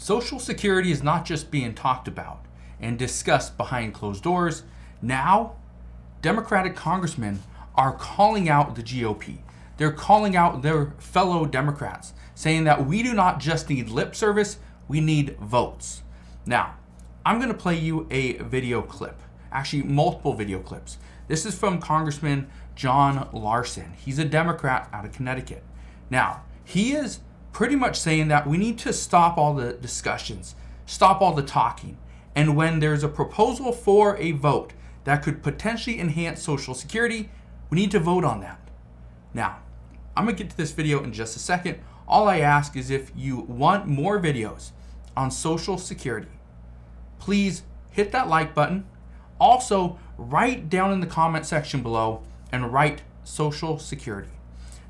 Social Security is not just being talked about and discussed behind closed doors. Now, Democratic congressmen are calling out the GOP. They're calling out their fellow Democrats, saying that we do not just need lip service, we need votes. Now, I'm going to play you a video clip, actually multiple video clips. This is from Congressman John Larson. He's a Democrat out of Connecticut. Now, he is pretty much saying that we need to stop all the discussions, stop all the talking, and when there's a proposal for a vote that could potentially enhance Social Security, we need to vote on that. Now, I'm going to get to this video in just a second. All I ask is if you want more videos on Social Security, please hit that like button. Also, write down in the comment section below and write Social Security.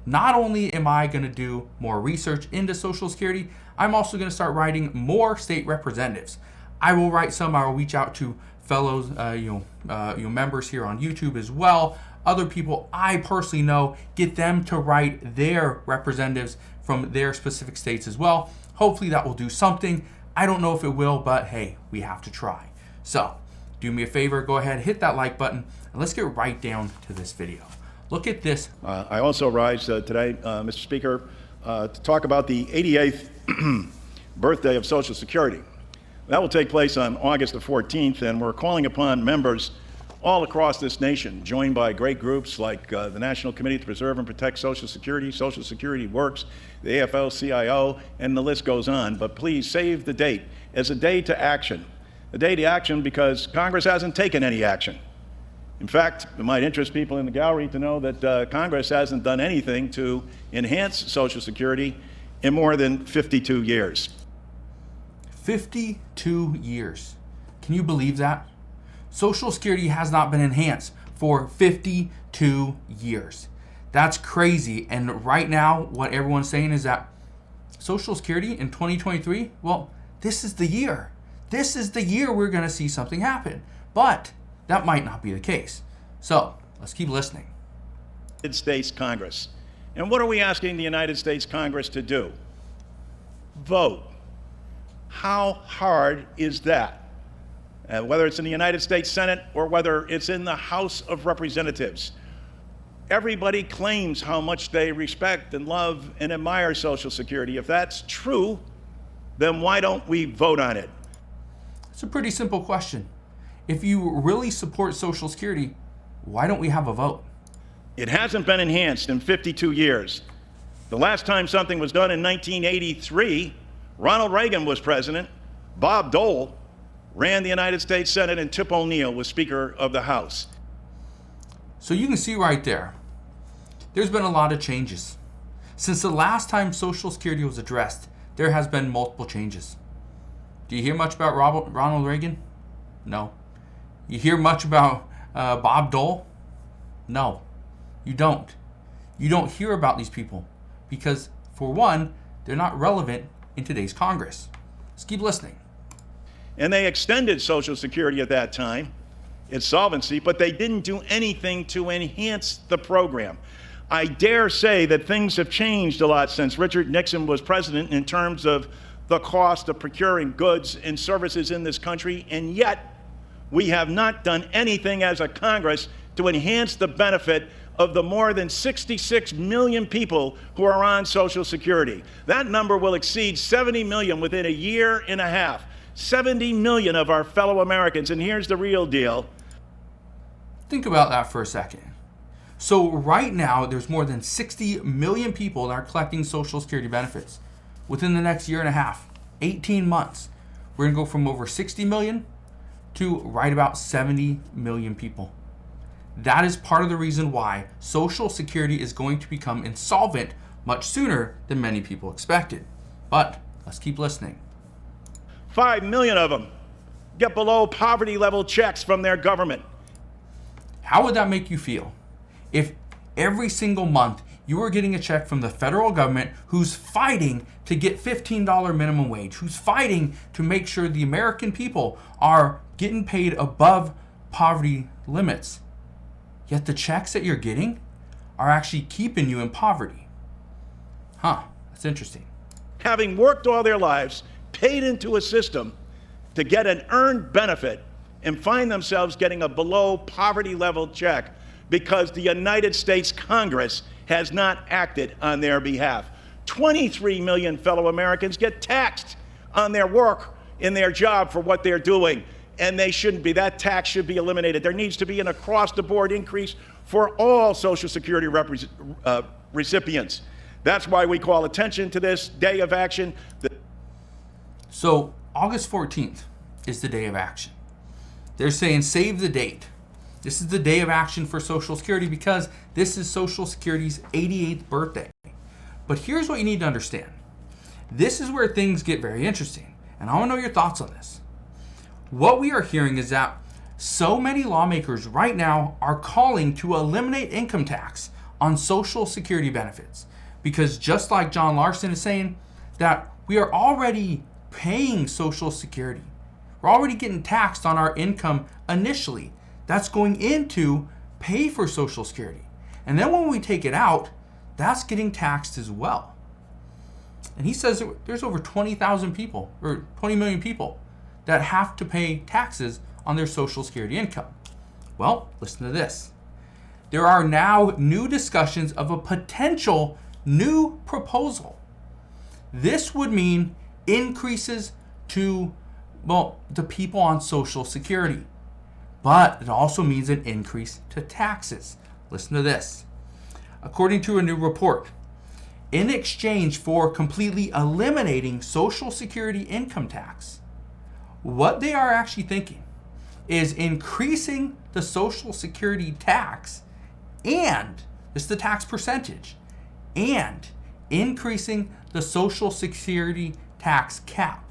Not only am I going to do more research into Social Security, I'm also going to start writing more state representatives. I will write some. I will reach out to fellows, members here on YouTube as well. Other people I personally know, get them to write their representatives from their specific states as well. Hopefully that will do something. I don't know if it will, but hey, we have to try. So do me a favor, go ahead, hit that like button, and let's get right down to this video. Look at this. I also rise today, Mr. Speaker, to talk about the 88th birthday of Social Security. That will take place on August the 14th, and we're calling upon members all across this nation, joined by great groups like the National Committee to Preserve and Protect Social Security Works, the AFL-CIO, and the list goes on. But please save the date as a day to action. A day to action because Congress hasn't taken any action. In fact, it might interest people in the gallery to know that Congress hasn't done anything to enhance Social Security in more than 52 years. 52 years. Can you believe that? Social Security has not been enhanced for 52 years. That's crazy. And right now, what everyone's saying is that Social Security in 2023, well, this is the year. This is the year we're going to see something happen. But that might not be the case. So let's keep listening. United States Congress. And what are we asking the United States Congress to do? Vote. How hard is that? Whether it's in the United States Senate or whether it's in the House of Representatives. Everybody claims how much they respect and love and admire Social Security. If that's true, then why don't we vote on it? It's a pretty simple question. If you really support Social Security, why don't we have a vote? It hasn't been enhanced in 52 years. The last time something was done in 1983, Ronald Reagan was president, Bob Dole ran the United States Senate, and Tip O'Neill was Speaker of the House. So you can see right there, there's been a lot of changes. Since the last time Social Security was addressed, there has been multiple changes. Do you hear much about Ronald Reagan? No. You hear much about Bob Dole? No, you don't. You don't hear about these people because, for one, they're not relevant in today's Congress. Let's keep listening. And they extended Social Security at that time, its solvency, but they didn't do anything to enhance the program. I dare say that things have changed a lot since Richard Nixon was president in terms of the cost of procuring goods and services in this country, and yet we have not done anything as a Congress to enhance the benefit of the more than 66 million people who are on Social Security. That number will exceed 70 million within a year and a half. 70 million of our fellow Americans, and here's the real deal. Think about that for a second. So right now, there's more than 60 million people that are collecting Social Security benefits. Within the next year and a half, 18 months, we're gonna go from over 60 million to right about 70 million people. That is part of the reason why Social Security is going to become insolvent much sooner than many people expected. But let's keep listening. 5 million of them get below poverty level checks from their government. How would that make you feel if every single month you were getting a check from the federal government who's fighting to get $15 minimum wage, who's fighting to make sure the American people are getting paid above poverty limits, yet the checks that you're getting are actually keeping you in poverty? Huh, that's interesting. Having worked all their lives, paid into a system to get an earned benefit and find themselves getting a below poverty level check because the United States Congress has not acted on their behalf. 23 million fellow Americans get taxed on their work in their job for what they're doing, and they shouldn't be. That tax should be eliminated. There needs to be an across-the-board increase for all Social Security recipients. That's why we call attention to this day of action. So August 14th is the day of action. They're saying save the date. This is the day of action for Social Security because this is Social Security's 88th birthday. But here's what you need to understand. This is where things get very interesting, and I want to know your thoughts on this. What we are hearing is that so many lawmakers right now are calling to eliminate income tax on Social Security benefits because just like John Larson is saying, that we are already paying Social Security. We're already getting taxed on our income initially. That's going into pay for Social Security. And then when we take it out, that's getting taxed as well. And he says there's over 20,000 people, or 20 million people, that have to pay taxes on their Social Security income. Well, listen to this. There are now new discussions of a potential new proposal. This would mean increases to, the people on Social Security. But it also means an increase to taxes. Listen to this. According to a new report, in exchange for completely eliminating Social Security income tax, what they are actually thinking is increasing the Social Security tax, and this is the tax percentage, and increasing the Social Security tax cap.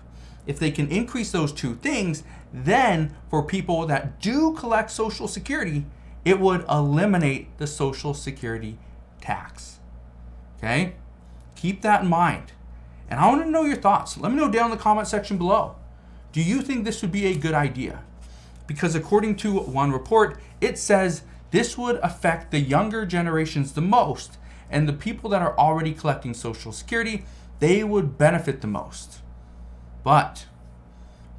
If they can increase those two things, then for people that do collect Social Security, it would eliminate the Social Security tax. Okay? Keep that in mind. And I want to know your thoughts. Let me know down in the comment section below. Do you think this would be a good idea? Because according to one report, it says this would affect the younger generations the most, and the people that are already collecting Social Security, they would benefit the most. But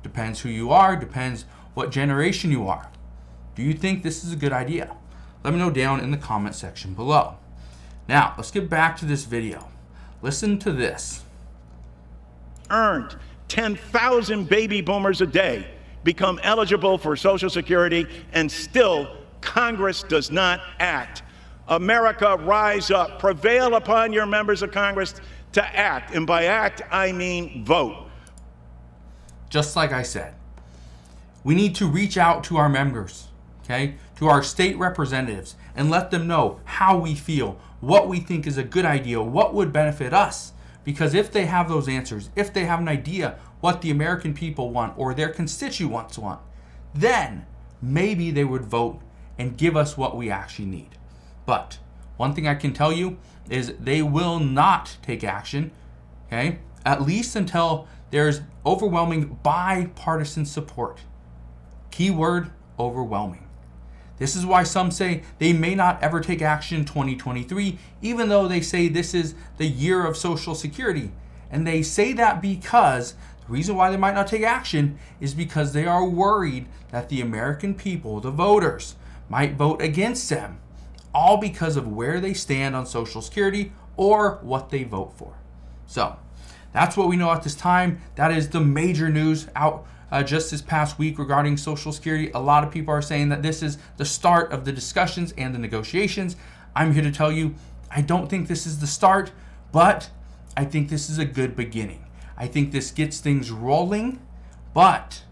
depends who you are, depends what generation you are. Do you think this is a good idea? Let me know down in the comment section below. Now, let's get back to this video. Listen to this. Earned 10,000 baby boomers a day become eligible for Social Security, and still Congress does not act. America, rise up. Prevail upon your members of Congress to act. And by act, I mean vote. Just like I said, we need to reach out to our members, okay, to our state representatives, and let them know how we feel, what we think is a good idea, what would benefit us. Because if they have those answers, if they have an idea what the American people want or their constituents want, then maybe they would vote and give us what we actually need. But one thing I can tell you is they will not take action, okay, at least until there's overwhelming bipartisan support. Keyword, overwhelming. This is why some say they may not ever take action in 2023, even though they say this is the year of Social Security. And they say that because the reason why they might not take action is because they are worried that the American people, the voters, might vote against them, all because of where they stand on Social Security or what they vote for. So that's what we know at this time. That is the major news out just this past week regarding Social Security. A lot of people are saying that this is the start of the discussions and the negotiations. I'm here to tell you, I don't think this is the start, but I think this is a good beginning. I think this gets things rolling, but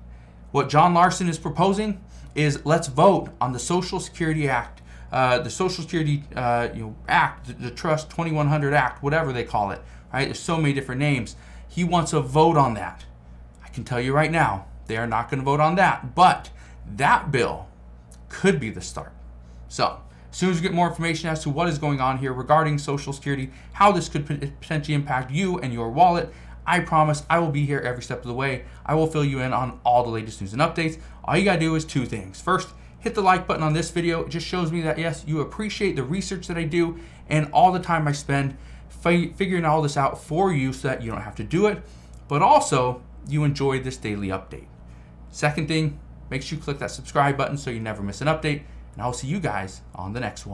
what John Larson is proposing is let's vote on the Social Security Act, the Social Security Act, the Trust 2100 Act, whatever they call it, right? There's so many different names. He wants a vote on that. I can tell you right now, they are not going to vote on that, but that bill could be the start. So as soon as we get more information as to what is going on here regarding Social Security, how this could potentially impact you and your wallet, I promise I will be here every step of the way. I will fill you in on all the latest news and updates. All you gotta do is two things. First, hit the like button on this video. It just shows me that, yes, you appreciate the research that I do and all the time I spend figuring all this out for you so that you don't have to do it. But also, you enjoyed this daily update. Second thing, make sure you click that subscribe button so you never miss an update, and I'll see you guys on the next one.